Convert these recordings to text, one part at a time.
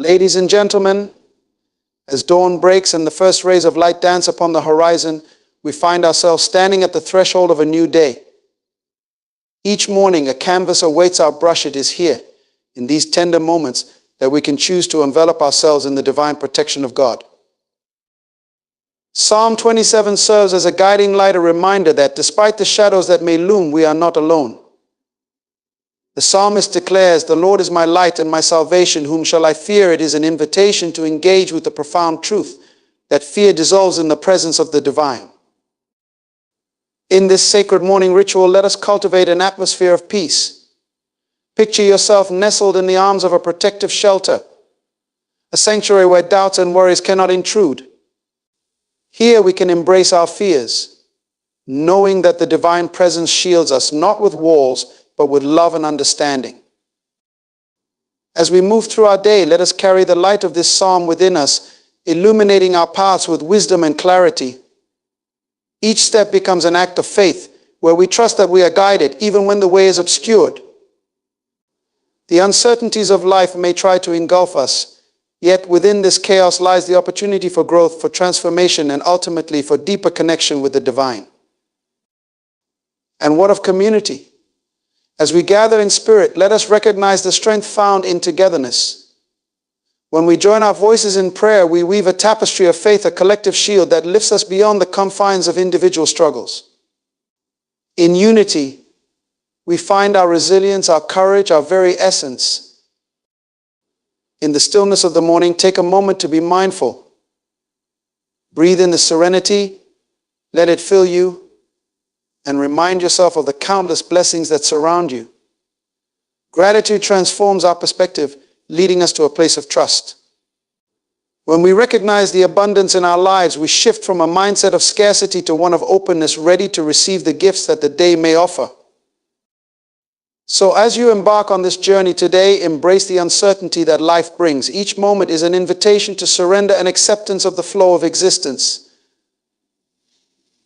Ladies and gentlemen, as dawn breaks and the first rays of light dance upon the horizon, we find ourselves standing at the threshold of a new day. Each morning, a canvas awaits our brush. It is here, in these tender moments, that we can choose to envelop ourselves in the divine protection of God. Psalm 27 serves as a guiding light, a reminder that despite the shadows that may loom, we are not alone. The psalmist declares, "The Lord is my light and my salvation, whom shall I fear?" It is an invitation to engage with the profound truth that fear dissolves in the presence of the divine. In this sacred morning ritual, let us cultivate an atmosphere of peace. Picture yourself nestled in the arms of a protective shelter, a sanctuary where doubts and worries cannot intrude. Here we can embrace our fears, knowing that the divine presence shields us, not with walls, but with love and understanding. As we move through our day, let us carry the light of this psalm within us, illuminating our paths with wisdom and clarity. Each step becomes an act of faith, where we trust that we are guided, even when the way is obscured. The uncertainties of life may try to engulf us, yet within this chaos lies the opportunity for growth, for transformation, and ultimately for deeper connection with the divine. And what of community? As we gather in spirit, let us recognize the strength found in togetherness. When we join our voices in prayer, we weave a tapestry of faith, a collective shield that lifts us beyond the confines of individual struggles. In unity, we find our resilience, our courage, our very essence. In the stillness of the morning, take a moment to be mindful. Breathe in the serenity, let it fill you, and remind yourself of the countless blessings that surround you. Gratitude transforms our perspective, leading us to a place of trust. When we recognize the abundance in our lives, we shift from a mindset of scarcity to one of openness, ready to receive the gifts that the day may offer. So as you embark on this journey today, embrace the uncertainty that life brings. Each moment is an invitation to surrender and acceptance of the flow of existence.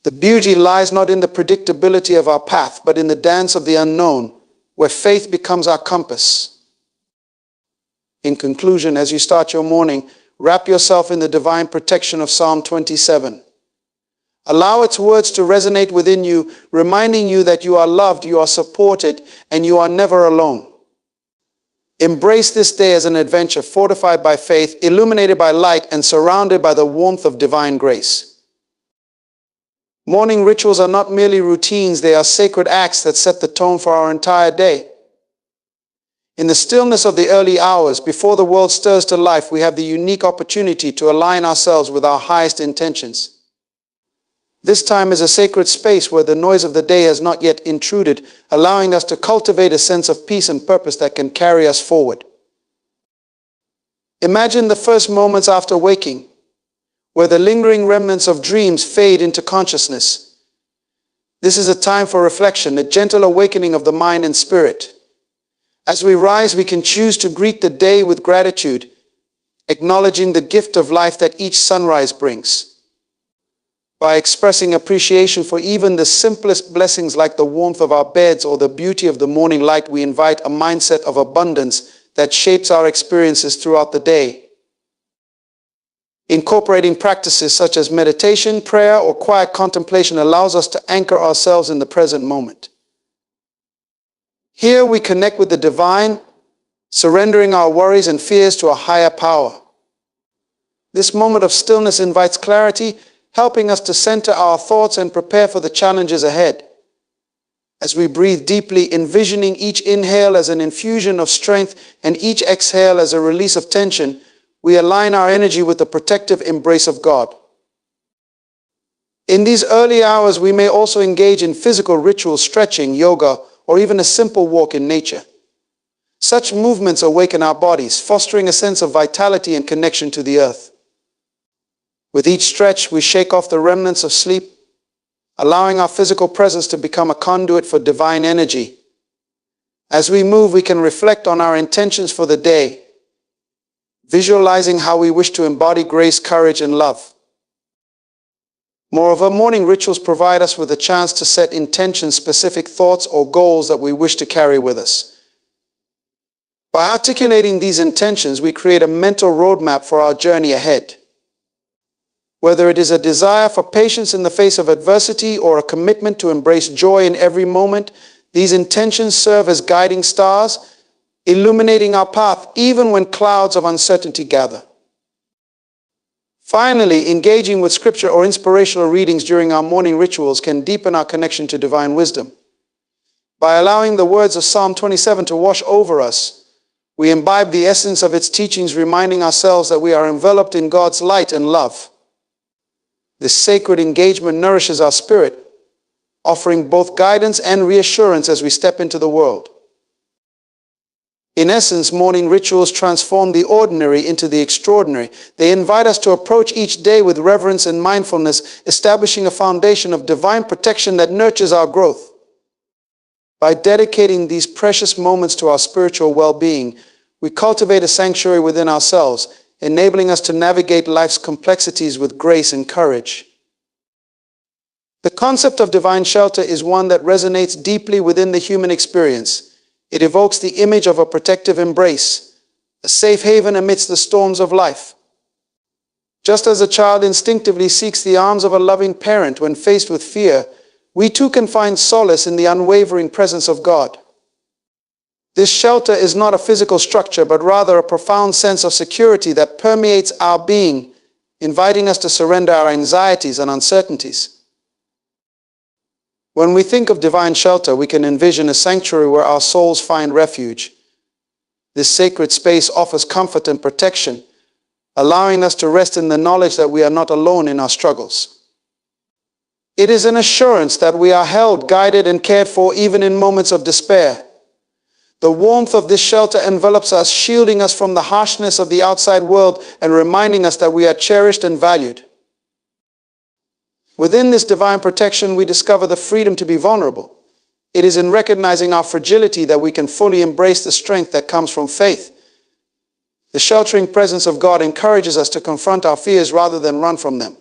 The beauty lies not in the predictability of our path, but in the dance of the unknown, where faith becomes our compass. In conclusion, as you start your morning, wrap yourself in the divine protection of Psalm 27. Allow its words to resonate within you, reminding you that you are loved, you are supported, and you are never alone. Embrace this day as an adventure fortified by faith, illuminated by light, and surrounded by the warmth of divine grace. Morning rituals are not merely routines, they are sacred acts that set the tone for our entire day. In the stillness of the early hours, before the world stirs to life, we have the unique opportunity to align ourselves with our highest intentions. This time is a sacred space where the noise of the day has not yet intruded, allowing us to cultivate a sense of peace and purpose that can carry us forward. Imagine the first moments after waking, where the lingering remnants of dreams fade into consciousness. This is a time for reflection, a gentle awakening of the mind and spirit. As we rise, we can choose to greet the day with gratitude, acknowledging the gift of life that each sunrise brings. By expressing appreciation for even the simplest blessings like the warmth of our beds or the beauty of the morning light, we invite a mindset of abundance that shapes our experiences throughout the day. Incorporating practices such as meditation, prayer, or quiet contemplation allows us to anchor ourselves in the present moment. Here we connect with the divine, surrendering our worries and fears to a higher power. This moment of stillness invites clarity, helping us to center our thoughts and prepare for the challenges ahead. As we breathe deeply, envisioning each inhale as an infusion of strength and each exhale as a release of tension, we align our energy with the protective embrace of God. In these early hours, we may also engage in physical rituals, stretching, yoga, or even a simple walk in nature. Such movements awaken our bodies, fostering a sense of vitality and connection to the earth. With each stretch, we shake off the remnants of sleep, allowing our physical presence to become a conduit for divine energy. As we move, we can reflect on our intentions for the day, visualizing how we wish to embody grace, courage, and love. Moreover, morning rituals provide us with a chance to set intentions, specific thoughts, or goals that we wish to carry with us. By articulating these intentions, we create a mental roadmap for our journey ahead. Whether it is a desire for patience in the face of adversity or a commitment to embrace joy in every moment, these intentions serve as guiding stars, illuminating our path even when clouds of uncertainty gather. Finally, engaging with scripture or inspirational readings during our morning rituals can deepen our connection to divine wisdom. By allowing the words of Psalm 27 to wash over us, we imbibe the essence of its teachings, reminding ourselves that we are enveloped in God's light and love. This sacred engagement nourishes our spirit, offering both guidance and reassurance as we step into the world. In essence, morning rituals transform the ordinary into the extraordinary. They invite us to approach each day with reverence and mindfulness, establishing a foundation of divine protection that nurtures our growth. By dedicating these precious moments to our spiritual well-being, we cultivate a sanctuary within ourselves, enabling us to navigate life's complexities with grace and courage. The concept of divine shelter is one that resonates deeply within the human experience. It evokes the image of a protective embrace, a safe haven amidst the storms of life. Just as a child instinctively seeks the arms of a loving parent when faced with fear, we too can find solace in the unwavering presence of God. This shelter is not a physical structure, but rather a profound sense of security that permeates our being, inviting us to surrender our anxieties and uncertainties. When we think of divine shelter, we can envision a sanctuary where our souls find refuge. This sacred space offers comfort and protection, allowing us to rest in the knowledge that we are not alone in our struggles. It is an assurance that we are held, guided, and cared for even in moments of despair. The warmth of this shelter envelops us, shielding us from the harshness of the outside world and reminding us that we are cherished and valued. Within this divine protection, we discover the freedom to be vulnerable. It is in recognizing our fragility that we can fully embrace the strength that comes from faith. The sheltering presence of God encourages us to confront our fears rather than run from them.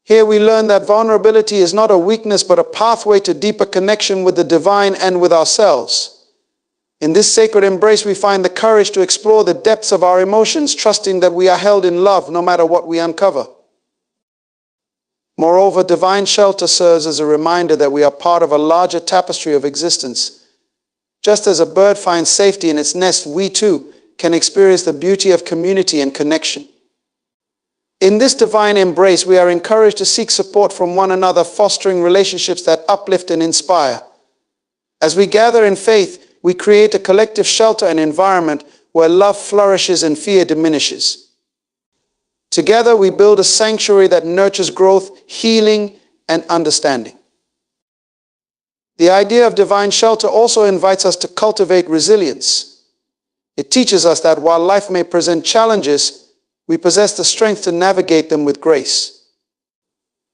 Here we learn that vulnerability is not a weakness, but a pathway to deeper connection with the divine and with ourselves. In this sacred embrace, we find the courage to explore the depths of our emotions, trusting that we are held in love no matter what we uncover. Moreover, divine shelter serves as a reminder that we are part of a larger tapestry of existence. Just as a bird finds safety in its nest, we too can experience the beauty of community and connection. In this divine embrace, we are encouraged to seek support from one another, fostering relationships that uplift and inspire. As we gather in faith, we create a collective shelter and environment where love flourishes and fear diminishes. Together, we build a sanctuary that nurtures growth, healing, and understanding. The idea of divine shelter also invites us to cultivate resilience. It teaches us that while life may present challenges, we possess the strength to navigate them with grace.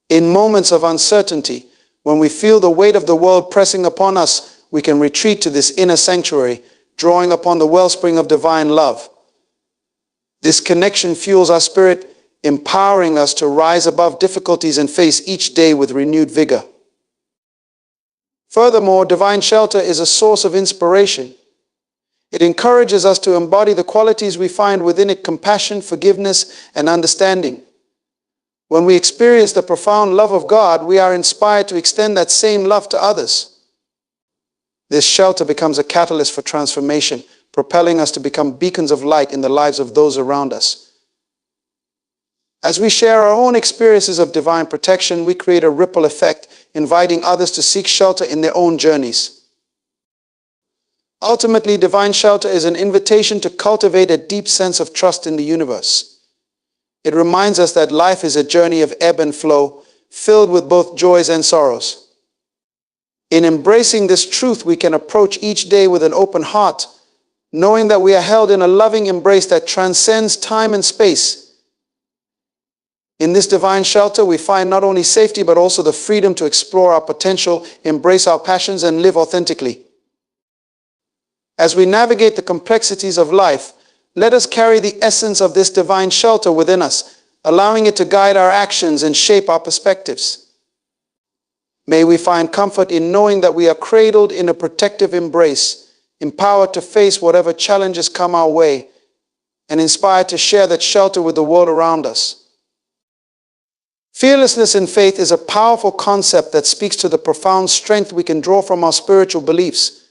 In moments of uncertainty, when we feel the weight of the world pressing upon us, we can retreat to this inner sanctuary, drawing upon the wellspring of divine love. This connection fuels our spirit, empowering us to rise above difficulties and face each day with renewed vigor. Furthermore, divine shelter is a source of inspiration. It encourages us to embody the qualities we find within it: compassion, forgiveness, and understanding. When we experience the profound love of God, we are inspired to extend that same love to others. This shelter becomes a catalyst for transformation, propelling us to become beacons of light in the lives of those around us. As we share our own experiences of divine protection, we create a ripple effect, inviting others to seek shelter in their own journeys. Ultimately, divine shelter is an invitation to cultivate a deep sense of trust in the universe. It reminds us that life is a journey of ebb and flow, filled with both joys and sorrows. In embracing this truth, we can approach each day with an open heart, knowing that we are held in a loving embrace that transcends time and space. In this divine shelter, we find not only safety, but also the freedom to explore our potential, embrace our passions, and live authentically. As we navigate the complexities of life, let us carry the essence of this divine shelter within us, allowing it to guide our actions and shape our perspectives. May we find comfort in knowing that we are cradled in a protective embrace, empowered to face whatever challenges come our way, and inspired to share that shelter with the world around us. Fearlessness in faith is a powerful concept that speaks to the profound strength we can draw from our spiritual beliefs.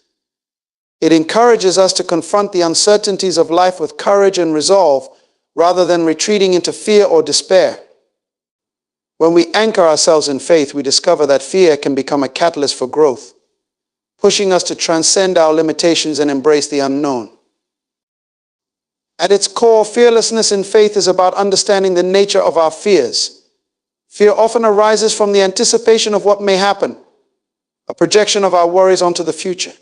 It encourages us to confront the uncertainties of life with courage and resolve, rather than retreating into fear or despair. When we anchor ourselves in faith, we discover that fear can become a catalyst for growth, pushing us to transcend our limitations and embrace the unknown. At its core, fearlessness in faith is about understanding the nature of our fears. Fear often arises from the anticipation of what may happen, a projection of our worries onto the future.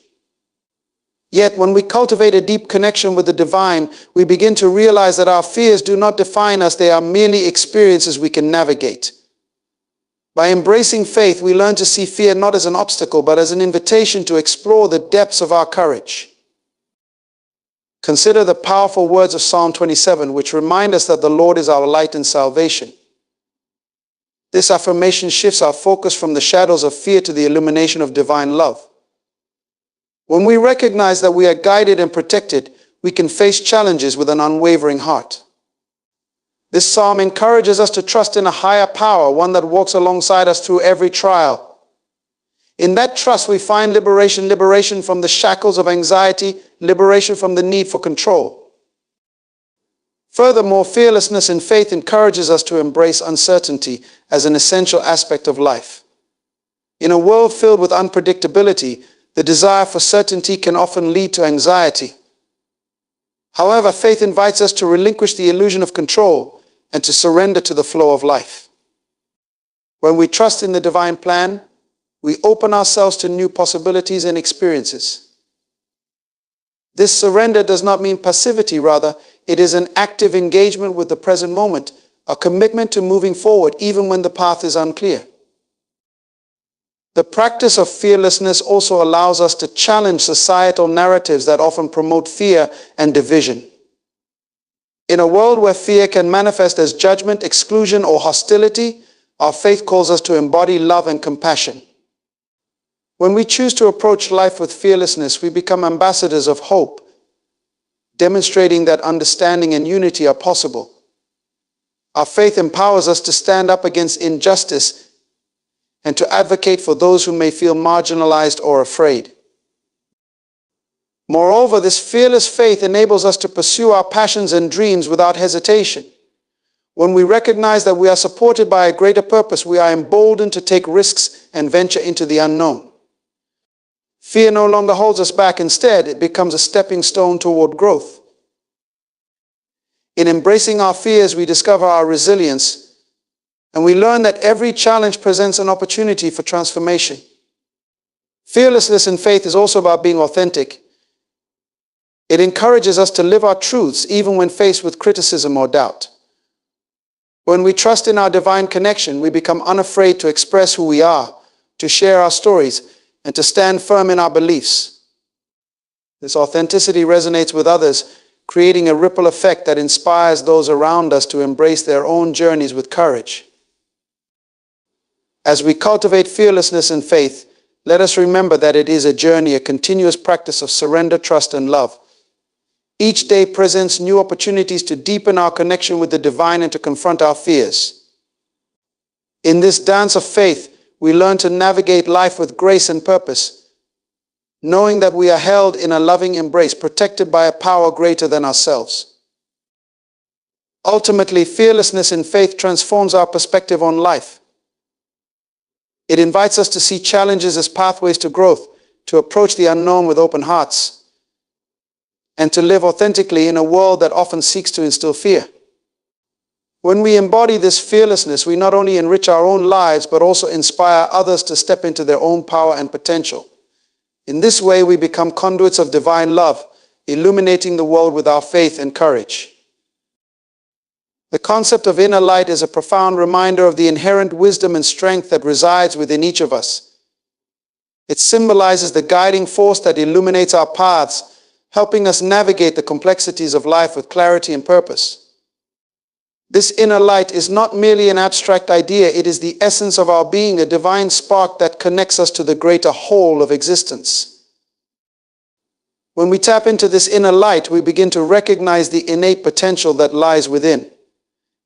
Yet, when we cultivate a deep connection with the divine, we begin to realize that our fears do not define us, they are merely experiences we can navigate. By embracing faith, we learn to see fear not as an obstacle, but as an invitation to explore the depths of our courage. Consider the powerful words of Psalm 27, which remind us that the Lord is our light and salvation. This affirmation shifts our focus from the shadows of fear to the illumination of divine love. When we recognize that we are guided and protected, we can face challenges with an unwavering heart. This psalm encourages us to trust in a higher power, one that walks alongside us through every trial. In that trust, we find liberation from the shackles of anxiety, liberation from the need for control. Furthermore, fearlessness in faith encourages us to embrace uncertainty as an essential aspect of life. In a world filled with unpredictability, the desire for certainty can often lead to anxiety. However, faith invites us to relinquish the illusion of control and to surrender to the flow of life. When we trust in the divine plan, we open ourselves to new possibilities and experiences. This surrender does not mean passivity, rather, it is an active engagement with the present moment, a commitment to moving forward even when the path is unclear. The practice of fearlessness also allows us to challenge societal narratives that often promote fear and division. In a world where fear can manifest as judgment, exclusion, or hostility, our faith calls us to embody love and compassion. When we choose to approach life with fearlessness, we become ambassadors of hope, demonstrating that understanding and unity are possible. Our faith empowers us to stand up against injustice and to advocate for those who may feel marginalized or afraid. Moreover, this fearless faith enables us to pursue our passions and dreams without hesitation. When we recognize that we are supported by a greater purpose, we are emboldened to take risks and venture into the unknown. Fear no longer holds us back. Instead, it becomes a stepping stone toward growth. In embracing our fears, we discover our resilience, and we learn that every challenge presents an opportunity for transformation. Fearlessness in faith is also about being authentic. It encourages us to live our truths even when faced with criticism or doubt. When we trust in our divine connection, we become unafraid to express who we are, to share our stories, and to stand firm in our beliefs. This authenticity resonates with others, creating a ripple effect that inspires those around us to embrace their own journeys with courage. As we cultivate fearlessness and faith, let us remember that it is a journey, a continuous practice of surrender, trust, and love. Each day presents new opportunities to deepen our connection with the divine and to confront our fears. In this dance of faith, we learn to navigate life with grace and purpose, knowing that we are held in a loving embrace, protected by a power greater than ourselves. Ultimately, fearlessness in faith transforms our perspective on life. It invites us to see challenges as pathways to growth, to approach the unknown with open hearts, and to live authentically in a world that often seeks to instill fear. When we embody this fearlessness, we not only enrich our own lives, but also inspire others to step into their own power and potential. In this way, we become conduits of divine love, illuminating the world with our faith and courage. The concept of inner light is a profound reminder of the inherent wisdom and strength that resides within each of us. It symbolizes the guiding force that illuminates our paths, helping us navigate the complexities of life with clarity and purpose. This inner light is not merely an abstract idea, it is the essence of our being, a divine spark that connects us to the greater whole of existence. When we tap into this inner light, we begin to recognize the innate potential that lies within.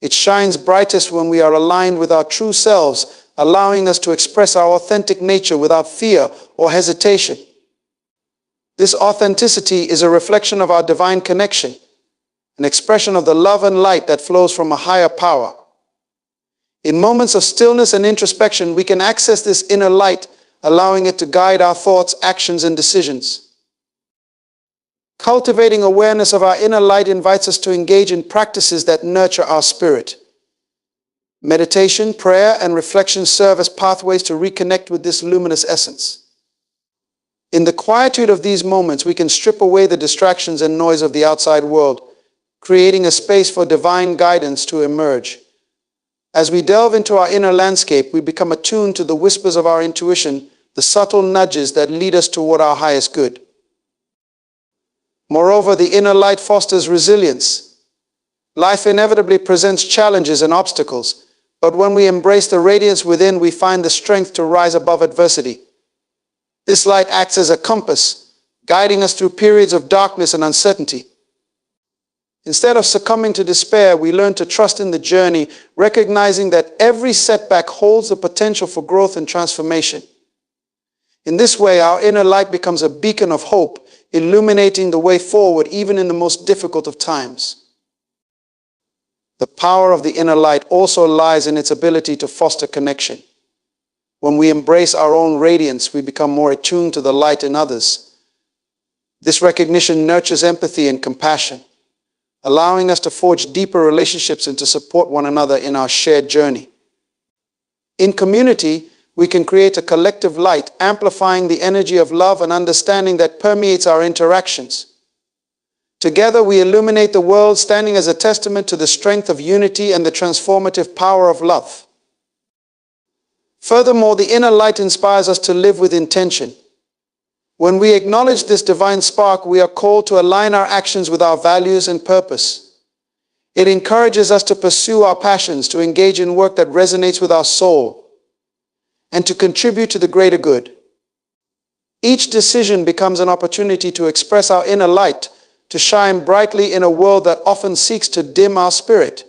It shines brightest when we are aligned with our true selves, allowing us to express our authentic nature without fear or hesitation. This authenticity is a reflection of our divine connection, an expression of the love and light that flows from a higher power. In moments of stillness and introspection, we can access this inner light, allowing it to guide our thoughts, actions, and decisions. Cultivating awareness of our inner light invites us to engage in practices that nurture our spirit. Meditation, prayer, and reflection serve as pathways to reconnect with this luminous essence. In the quietude of these moments, we can strip away the distractions and noise of the outside world, creating a space for divine guidance to emerge. As we delve into our inner landscape, we become attuned to the whispers of our intuition, the subtle nudges that lead us toward our highest good. Moreover, the inner light fosters resilience. Life inevitably presents challenges and obstacles, but when we embrace the radiance within, we find the strength to rise above adversity. This light acts as a compass, guiding us through periods of darkness and uncertainty. Instead of succumbing to despair, we learn to trust in the journey, recognizing that every setback holds the potential for growth and transformation. In this way, our inner light becomes a beacon of hope, illuminating the way forward even in the most difficult of times. The power of the inner light also lies in its ability to foster connection. When we embrace our own radiance, we become more attuned to the light in others. This recognition nurtures empathy and compassion, allowing us to forge deeper relationships and to support one another in our shared journey. In community, we can create a collective light, amplifying the energy of love and understanding that permeates our interactions. Together, we illuminate the world, standing as a testament to the strength of unity and the transformative power of love. Furthermore, the inner light inspires us to live with intention. When we acknowledge this divine spark, we are called to align our actions with our values and purpose. It encourages us to pursue our passions, to engage in work that resonates with our soul, and to contribute to the greater good. Each decision becomes an opportunity to express our inner light, to shine brightly in a world that often seeks to dim our spirit.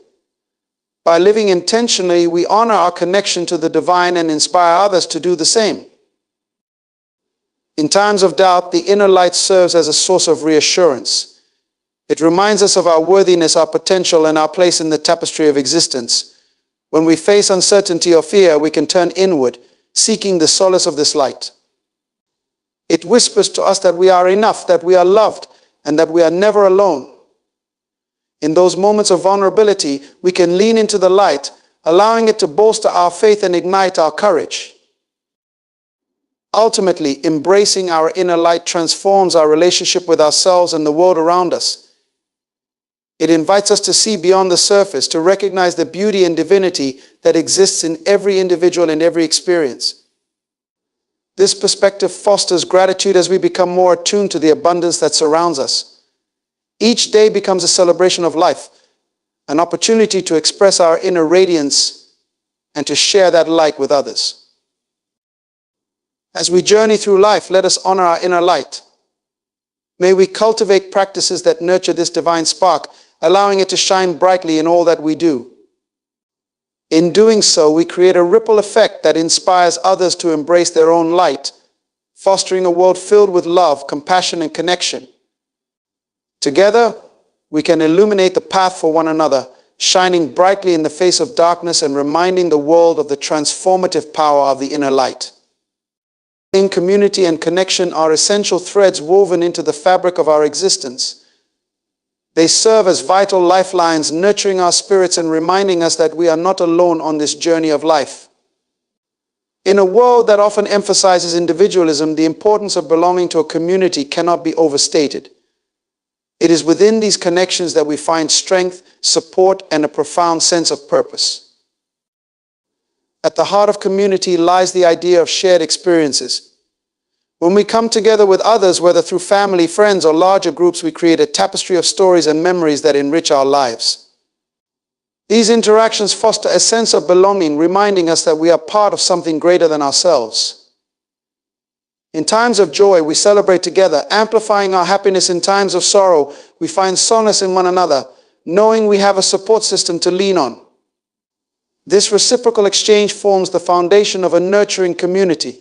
By living intentionally, we honor our connection to the divine and inspire others to do the same. In times of doubt, the inner light serves as a source of reassurance. It reminds us of our worthiness, our potential, and our place in the tapestry of existence. When we face uncertainty or fear, we can turn inward, seeking the solace of this light. It whispers to us that we are enough, that we are loved, and that we are never alone. In those moments of vulnerability, we can lean into the light, allowing it to bolster our faith and ignite our courage. Ultimately, embracing our inner light transforms our relationship with ourselves and the world around us. It invites us to see beyond the surface, to recognize the beauty and divinity that exists in every individual and every experience. This perspective fosters gratitude as we become more attuned to the abundance that surrounds us. Each day becomes a celebration of life, an opportunity to express our inner radiance and to share that light with others. As we journey through life, let us honor our inner light. May we cultivate practices that nurture this divine spark, allowing it to shine brightly in all that we do. In doing so, we create a ripple effect that inspires others to embrace their own light, fostering a world filled with love, compassion, and connection. Together, we can illuminate the path for one another, shining brightly in the face of darkness and reminding the world of the transformative power of the inner light. In community and connection are essential threads woven into the fabric of our existence. They serve as vital lifelines, nurturing our spirits and reminding us that we are not alone on this journey of life. In a world that often emphasizes individualism, the importance of belonging to a community cannot be overstated. It is within these connections that we find strength, support, and a profound sense of purpose. At the heart of community lies the idea of shared experiences. When we come together with others, whether through family, friends, or larger groups, we create a tapestry of stories and memories that enrich our lives. These interactions foster a sense of belonging, reminding us that we are part of something greater than ourselves. In times of joy, we celebrate together, amplifying our happiness. In times of sorrow, we find solace in one another, knowing we have a support system to lean on. This reciprocal exchange forms the foundation of a nurturing community.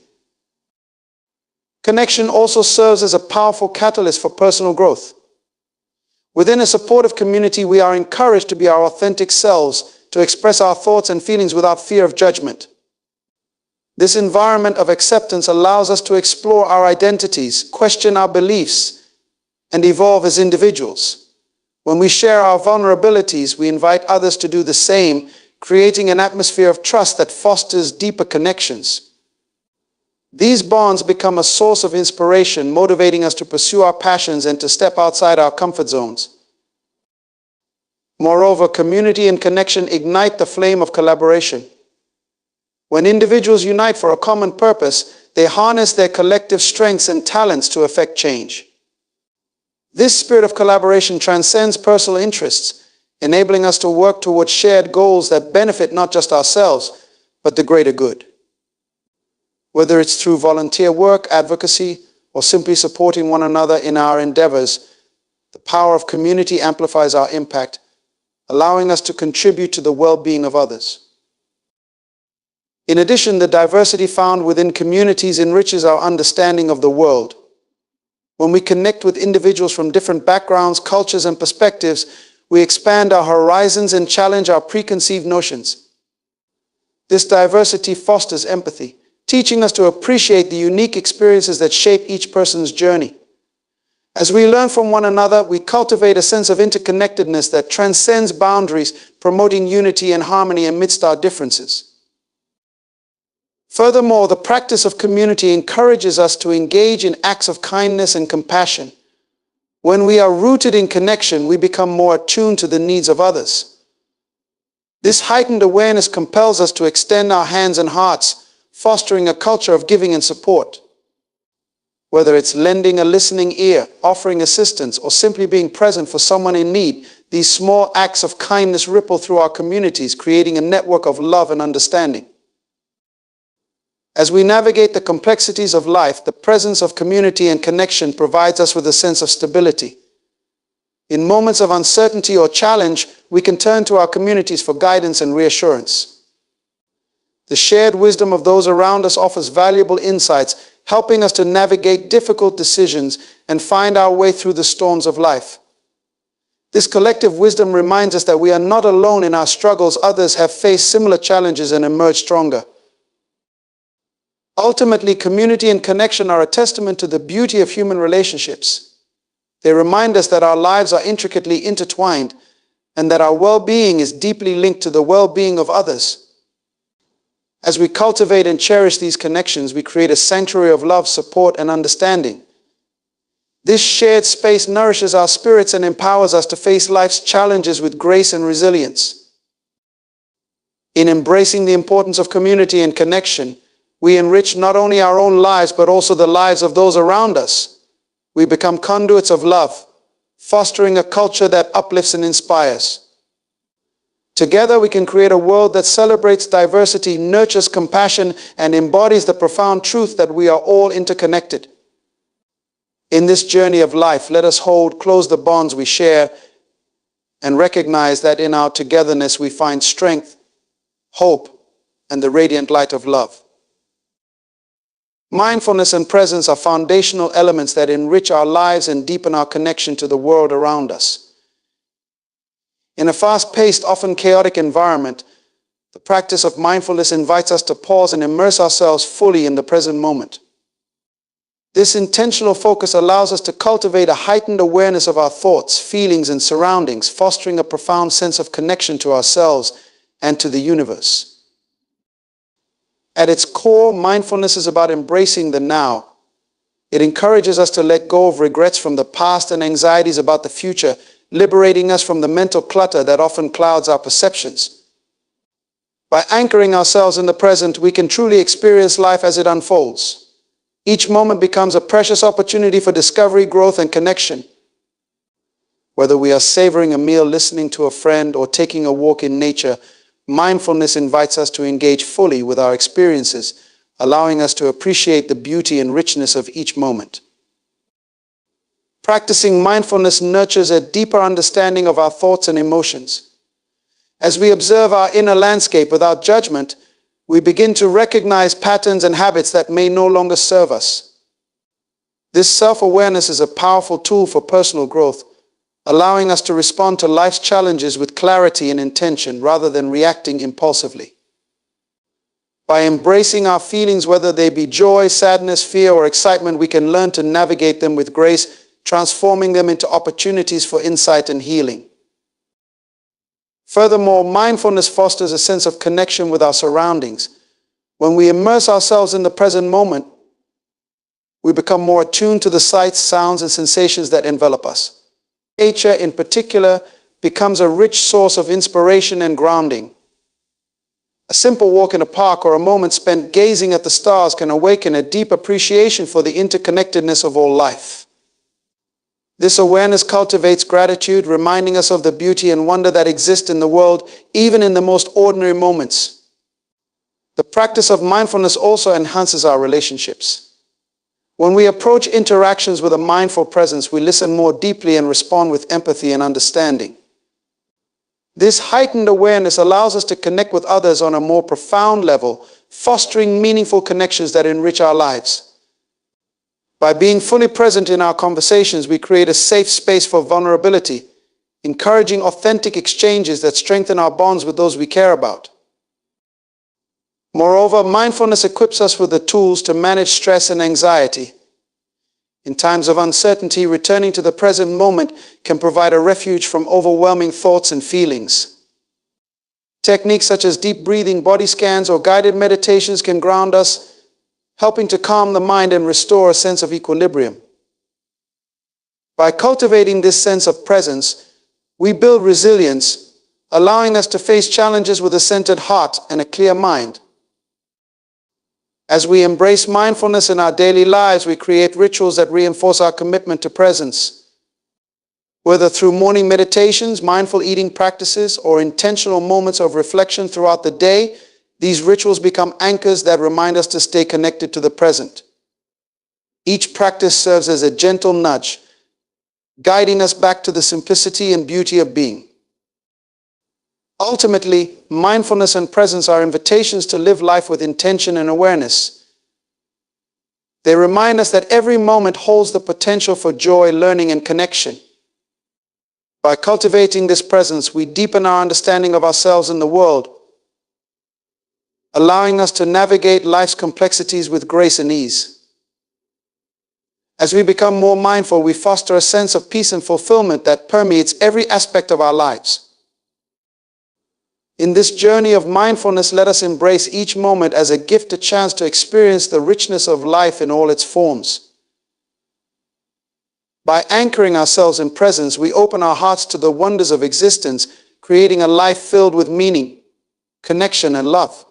Connection also serves as a powerful catalyst for personal growth. Within a supportive community, we are encouraged to be our authentic selves, to express our thoughts and feelings without fear of judgment. This environment of acceptance allows us to explore our identities, question our beliefs, and evolve as individuals. When we share our vulnerabilities, we invite others to do the same, creating an atmosphere of trust that fosters deeper connections. These bonds become a source of inspiration, motivating us to pursue our passions and to step outside our comfort zones. Moreover, community and connection ignite the flame of collaboration. When individuals unite for a common purpose, they harness their collective strengths and talents to effect change. This spirit of collaboration transcends personal interests, enabling us to work towards shared goals that benefit not just ourselves, but the greater good. Whether it's through volunteer work, advocacy, or simply supporting one another in our endeavors, the power of community amplifies our impact, allowing us to contribute to the well-being of others. In addition, the diversity found within communities enriches our understanding of the world. When we connect with individuals from different backgrounds, cultures, and perspectives, we expand our horizons and challenge our preconceived notions. This diversity fosters empathy, teaching us to appreciate the unique experiences that shape each person's journey. As we learn from one another, we cultivate a sense of interconnectedness that transcends boundaries, promoting unity and harmony amidst our differences. Furthermore, the practice of community encourages us to engage in acts of kindness and compassion. When we are rooted in connection, we become more attuned to the needs of others. This heightened awareness compels us to extend our hands and hearts, fostering a culture of giving and support. Whether it's lending a listening ear, offering assistance, or simply being present for someone in need, these small acts of kindness ripple through our communities, creating a network of love and understanding. As we navigate the complexities of life, the presence of community and connection provides us with a sense of stability. In moments of uncertainty or challenge, we can turn to our communities for guidance and reassurance. The shared wisdom of those around us offers valuable insights, helping us to navigate difficult decisions and find our way through the storms of life. This collective wisdom reminds us that we are not alone in our struggles. Others have faced similar challenges and emerged stronger. Ultimately, community and connection are a testament to the beauty of human relationships. They remind us that our lives are intricately intertwined and that our well-being is deeply linked to the well-being of others. As we cultivate and cherish these connections, we create a sanctuary of love, support, and understanding. This shared space nourishes our spirits and empowers us to face life's challenges with grace and resilience. In embracing the importance of community and connection, we enrich not only our own lives, but also the lives of those around us. We become conduits of love, fostering a culture that uplifts and inspires. Together, we can create a world that celebrates diversity, nurtures compassion, and embodies the profound truth that we are all interconnected. In this journey of life, let us hold close the bonds we share and recognize that in our togetherness we find strength, hope, and the radiant light of love. Mindfulness and presence are foundational elements that enrich our lives and deepen our connection to the world around us. In a fast-paced, often chaotic environment, the practice of mindfulness invites us to pause and immerse ourselves fully in the present moment. This intentional focus allows us to cultivate a heightened awareness of our thoughts, feelings, and surroundings, fostering a profound sense of connection to ourselves and to the universe. At its core, mindfulness is about embracing the now. It encourages us to let go of regrets from the past and anxieties about the future, liberating us from the mental clutter that often clouds our perceptions. By anchoring ourselves in the present, we can truly experience life as it unfolds. Each moment becomes a precious opportunity for discovery, growth, and connection. Whether we are savoring a meal, listening to a friend, or taking a walk in nature, mindfulness invites us to engage fully with our experiences, allowing us to appreciate the beauty and richness of each moment. Practicing mindfulness nurtures a deeper understanding of our thoughts and emotions. As we observe our inner landscape without judgment, we begin to recognize patterns and habits that may no longer serve us. This self-awareness is a powerful tool for personal growth, allowing us to respond to life's challenges with clarity and intention rather than reacting impulsively. By embracing our feelings, whether they be joy, sadness, fear, or excitement, we can learn to navigate them with grace, transforming them into opportunities for insight and healing. Furthermore, mindfulness fosters a sense of connection with our surroundings. When we immerse ourselves in the present moment, we become more attuned to the sights, sounds, and sensations that envelop us. Nature, in particular, becomes a rich source of inspiration and grounding. A simple walk in a park or a moment spent gazing at the stars can awaken a deep appreciation for the interconnectedness of all life. This awareness cultivates gratitude, reminding us of the beauty and wonder that exist in the world, even in the most ordinary moments. The practice of mindfulness also enhances our relationships. When we approach interactions with a mindful presence, we listen more deeply and respond with empathy and understanding. This heightened awareness allows us to connect with others on a more profound level, fostering meaningful connections that enrich our lives. By being fully present in our conversations, we create a safe space for vulnerability, encouraging authentic exchanges that strengthen our bonds with those we care about. Moreover, mindfulness equips us with the tools to manage stress and anxiety. In times of uncertainty, returning to the present moment can provide a refuge from overwhelming thoughts and feelings. Techniques such as deep breathing, body scans, or guided meditations can ground us, helping to calm the mind and restore a sense of equilibrium. By cultivating this sense of presence, we build resilience, allowing us to face challenges with a centered heart and a clear mind. As we embrace mindfulness in our daily lives, we create rituals that reinforce our commitment to presence. Whether through morning meditations, mindful eating practices, or intentional moments of reflection throughout the day, these rituals become anchors that remind us to stay connected to the present. Each practice serves as a gentle nudge, guiding us back to the simplicity and beauty of being. Ultimately, mindfulness and presence are invitations to live life with intention and awareness. They remind us that every moment holds the potential for joy, learning, and connection. By cultivating this presence, we deepen our understanding of ourselves and the world, allowing us to navigate life's complexities with grace and ease. As we become more mindful, we foster a sense of peace and fulfillment that permeates every aspect of our lives. In this journey of mindfulness, let us embrace each moment as a gift, a chance to experience the richness of life in all its forms. By anchoring ourselves in presence, we open our hearts to the wonders of existence, creating a life filled with meaning, connection, and love.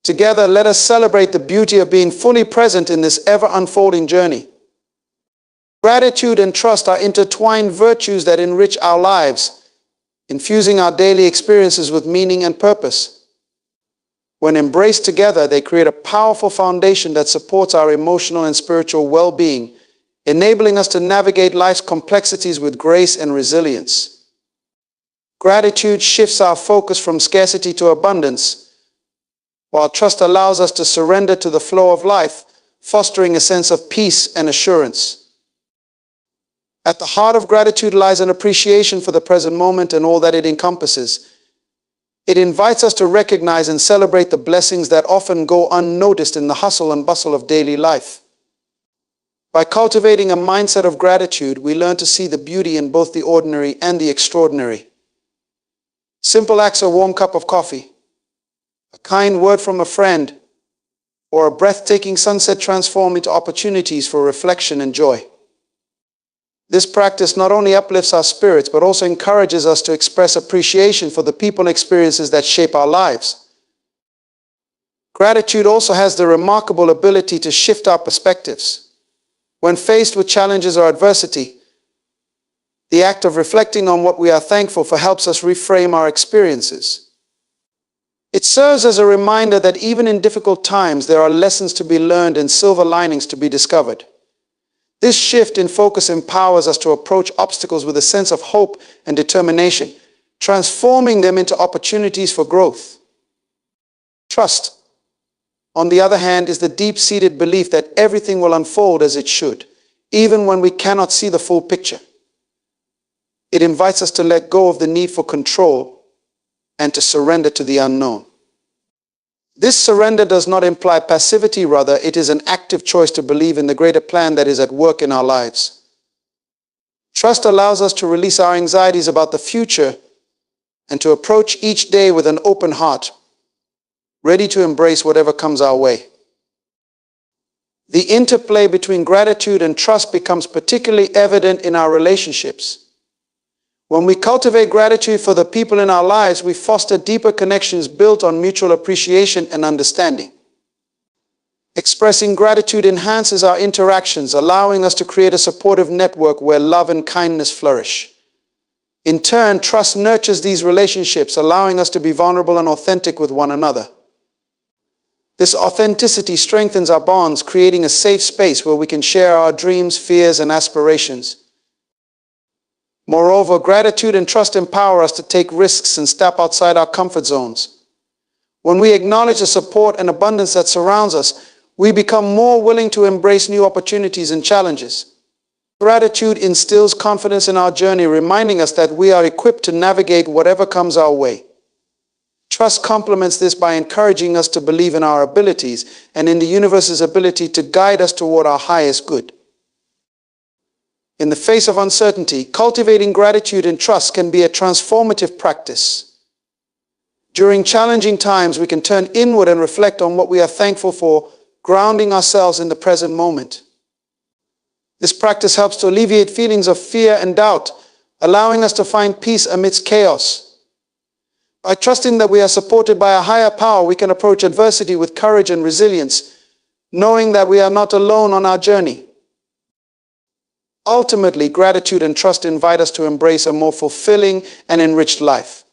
Together, let us celebrate the beauty of being fully present in this ever-unfolding journey. Gratitude and trust are intertwined virtues that enrich our lives, infusing our daily experiences with meaning and purpose. When embraced together, they create a powerful foundation that supports our emotional and spiritual well-being, enabling us to navigate life's complexities with grace and resilience. Gratitude shifts our focus from scarcity to abundance, while trust allows us to surrender to the flow of life, fostering a sense of peace and assurance. At the heart of gratitude lies an appreciation for the present moment and all that it encompasses. It invites us to recognize and celebrate the blessings that often go unnoticed in the hustle and bustle of daily life. By cultivating a mindset of gratitude, we learn to see the beauty in both the ordinary and the extraordinary. Simple acts, a warm cup of coffee, a kind word from a friend, or a breathtaking sunset transform into opportunities for reflection and joy. This practice not only uplifts our spirits, but also encourages us to express appreciation for the people and experiences that shape our lives. Gratitude also has the remarkable ability to shift our perspectives. When faced with challenges or adversity, the act of reflecting on what we are thankful for helps us reframe our experiences. It serves as a reminder that even in difficult times, there are lessons to be learned and silver linings to be discovered. This shift in focus empowers us to approach obstacles with a sense of hope and determination, transforming them into opportunities for growth. Trust, on the other hand, is the deep-seated belief that everything will unfold as it should, even when we cannot see the full picture. It invites us to let go of the need for control and to surrender to the unknown. This surrender does not imply passivity, rather, it is an active choice to believe in the greater plan that is at work in our lives. Trust allows us to release our anxieties about the future and to approach each day with an open heart, ready to embrace whatever comes our way. The interplay between gratitude and trust becomes particularly evident in our relationships. When we cultivate gratitude for the people in our lives, we foster deeper connections built on mutual appreciation and understanding. Expressing gratitude enhances our interactions, allowing us to create a supportive network where love and kindness flourish. In turn, trust nurtures these relationships, allowing us to be vulnerable and authentic with one another. This authenticity strengthens our bonds, creating a safe space where we can share our dreams, fears, and aspirations. Moreover, gratitude and trust empower us to take risks and step outside our comfort zones. When we acknowledge the support and abundance that surrounds us, we become more willing to embrace new opportunities and challenges. Gratitude instills confidence in our journey, reminding us that we are equipped to navigate whatever comes our way. Trust complements this by encouraging us to believe in our abilities and in the universe's ability to guide us toward our highest good. In the face of uncertainty, cultivating gratitude and trust can be a transformative practice. During challenging times, we can turn inward and reflect on what we are thankful for, grounding ourselves in the present moment. This practice helps to alleviate feelings of fear and doubt, allowing us to find peace amidst chaos. By trusting that we are supported by a higher power, we can approach adversity with courage and resilience, knowing that we are not alone on our journey. Ultimately, gratitude and trust invite us to embrace a more fulfilling and enriched life.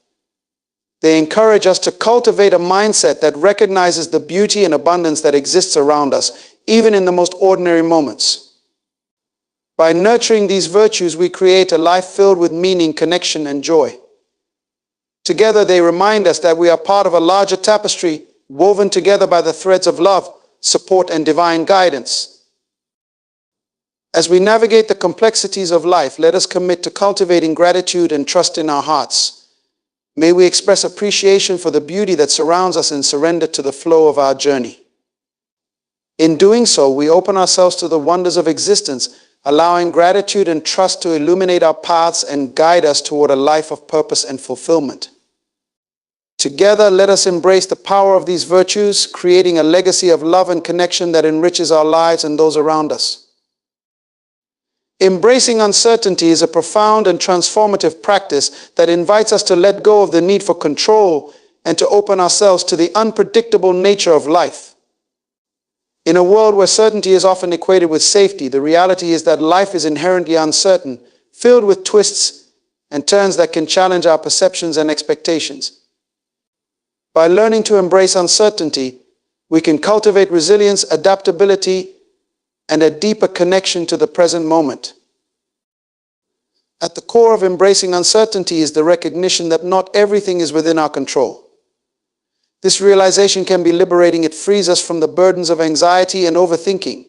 They encourage us to cultivate a mindset that recognizes the beauty and abundance that exists around us, even in the most ordinary moments. By nurturing these virtues, we create a life filled with meaning, connection, and joy. Together, they remind us that we are part of a larger tapestry woven together by the threads of love, support, and divine guidance. As we navigate the complexities of life, let us commit to cultivating gratitude and trust in our hearts. May we express appreciation for the beauty that surrounds us and surrender to the flow of our journey. In doing so, we open ourselves to the wonders of existence, allowing gratitude and trust to illuminate our paths and guide us toward a life of purpose and fulfillment. Together, let us embrace the power of these virtues, creating a legacy of love and connection that enriches our lives and those around us. Embracing uncertainty is a profound and transformative practice that invites us to let go of the need for control and to open ourselves to the unpredictable nature of life. In a world where certainty is often equated with safety, the reality is that life is inherently uncertain, filled with twists and turns that can challenge our perceptions and expectations. By learning to embrace uncertainty, we can cultivate resilience, adaptability, and a deeper connection to the present moment. At the core of embracing uncertainty is the recognition that not everything is within our control. This realization can be liberating. It frees us from the burdens of anxiety and overthinking.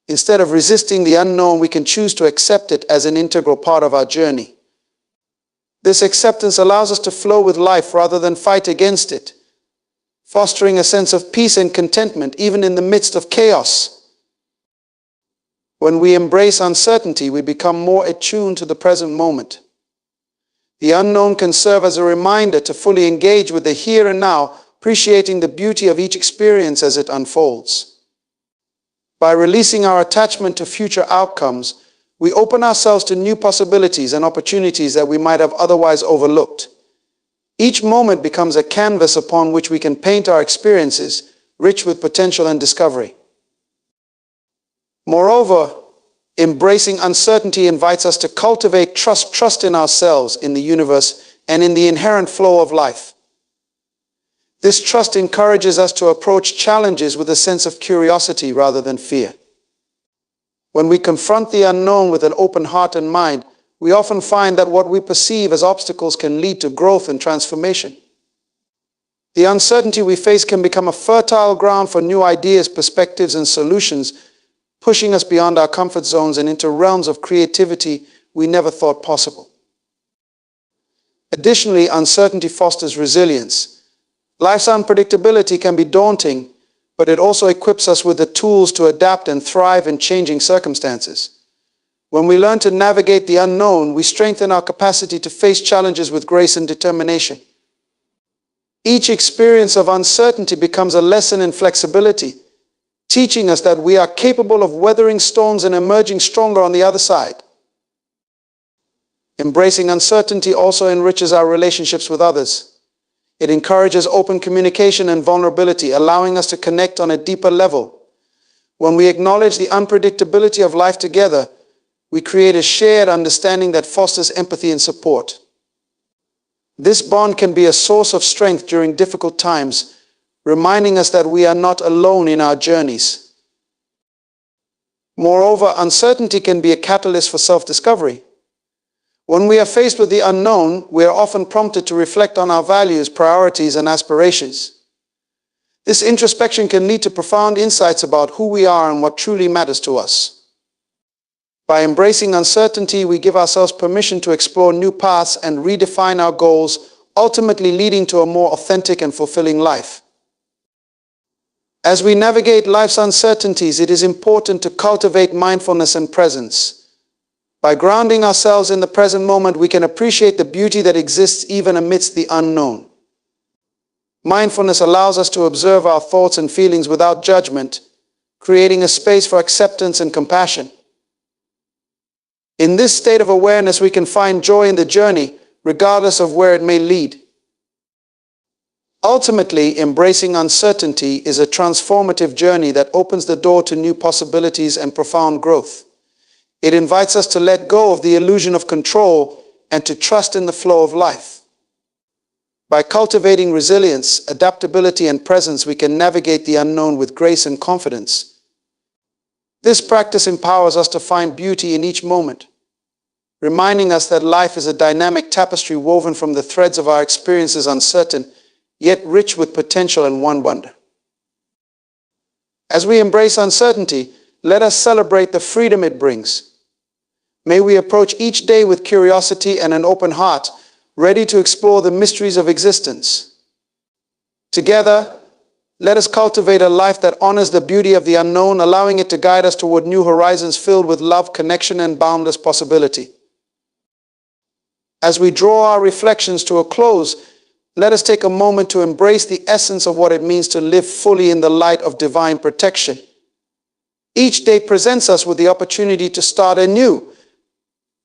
Instead of resisting the unknown, we can choose to accept it as an integral part of our journey. This acceptance allows us to flow with life rather than fight against it, fostering a sense of peace and contentment even in the midst of chaos. When we embrace uncertainty, we become more attuned to the present moment. The unknown can serve as a reminder to fully engage with the here and now, appreciating the beauty of each experience as it unfolds. By releasing our attachment to future outcomes, we open ourselves to new possibilities and opportunities that we might have otherwise overlooked. Each moment becomes a canvas upon which we can paint our experiences, rich with potential and discovery. Moreover, embracing uncertainty invites us to cultivate trust in ourselves, in the universe, and in the inherent flow of life. This trust encourages us to approach challenges with a sense of curiosity rather than fear. When we confront the unknown with an open heart and mind, we often find that what we perceive as obstacles can lead to growth and transformation. The uncertainty we face can become a fertile ground for new ideas, perspectives, and solutions, pushing us beyond our comfort zones and into realms of creativity we never thought possible. Additionally, uncertainty fosters resilience. Life's unpredictability can be daunting, but it also equips us with the tools to adapt and thrive in changing circumstances. When we learn to navigate the unknown, we strengthen our capacity to face challenges with grace and determination. Each experience of uncertainty becomes a lesson in flexibility, teaching us that we are capable of weathering storms and emerging stronger on the other side. Embracing uncertainty also enriches our relationships with others. It encourages open communication and vulnerability, allowing us to connect on a deeper level. When we acknowledge the unpredictability of life together, we create a shared understanding that fosters empathy and support. This bond can be a source of strength during difficult times, reminding us that we are not alone in our journeys. Moreover, uncertainty can be a catalyst for self-discovery. When we are faced with the unknown, we are often prompted to reflect on our values, priorities, and aspirations. This introspection can lead to profound insights about who we are and what truly matters to us. By embracing uncertainty, we give ourselves permission to explore new paths and redefine our goals, ultimately leading to a more authentic and fulfilling life. As we navigate life's uncertainties, it is important to cultivate mindfulness and presence. By grounding ourselves in the present moment, we can appreciate the beauty that exists even amidst the unknown. Mindfulness allows us to observe our thoughts and feelings without judgment, creating a space for acceptance and compassion. In this state of awareness, we can find joy in the journey, regardless of where it may lead. Ultimately, embracing uncertainty is a transformative journey that opens the door to new possibilities and profound growth. It invites us to let go of the illusion of control and to trust in the flow of life. By cultivating resilience, adaptability, and presence, we can navigate the unknown with grace and confidence. This practice empowers us to find beauty in each moment, reminding us that life is a dynamic tapestry woven from the threads of our experiences, uncertain, yet rich with potential and wonder. As we embrace uncertainty, let us celebrate the freedom it brings. May we approach each day with curiosity and an open heart, ready to explore the mysteries of existence. Together, let us cultivate a life that honors the beauty of the unknown, allowing it to guide us toward new horizons filled with love, connection, and boundless possibility. As we draw our reflections to a close, let us take a moment to embrace the essence of what it means to live fully in the light of divine protection. Each day presents us with the opportunity to start anew,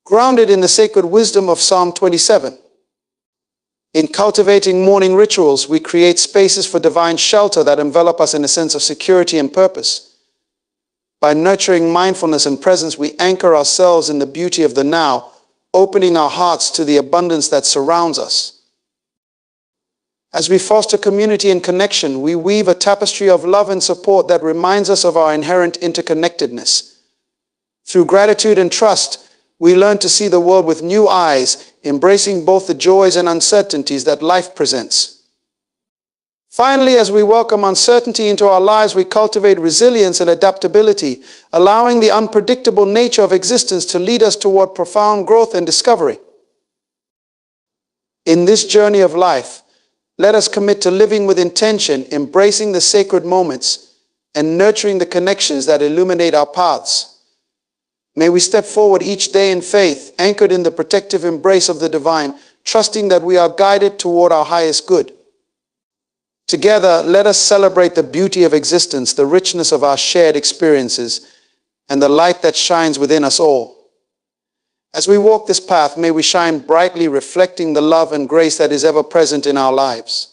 grounded in the sacred wisdom of Psalm 27. In cultivating morning rituals, we create spaces for divine shelter that envelop us in a sense of security and purpose. By nurturing mindfulness and presence, we anchor ourselves in the beauty of the now, opening our hearts to the abundance that surrounds us. As we foster community and connection, we weave a tapestry of love and support that reminds us of our inherent interconnectedness. Through gratitude and trust, we learn to see the world with new eyes, embracing both the joys and uncertainties that life presents. Finally, as we welcome uncertainty into our lives, we cultivate resilience and adaptability, allowing the unpredictable nature of existence to lead us toward profound growth and discovery. In this journey of life, let us commit to living with intention, embracing the sacred moments, and nurturing the connections that illuminate our paths. May we step forward each day in faith, anchored in the protective embrace of the divine, trusting that we are guided toward our highest good. Together, let us celebrate the beauty of existence, the richness of our shared experiences, and the light that shines within us all. As we walk this path, may we shine brightly, reflecting the love and grace that is ever present in our lives.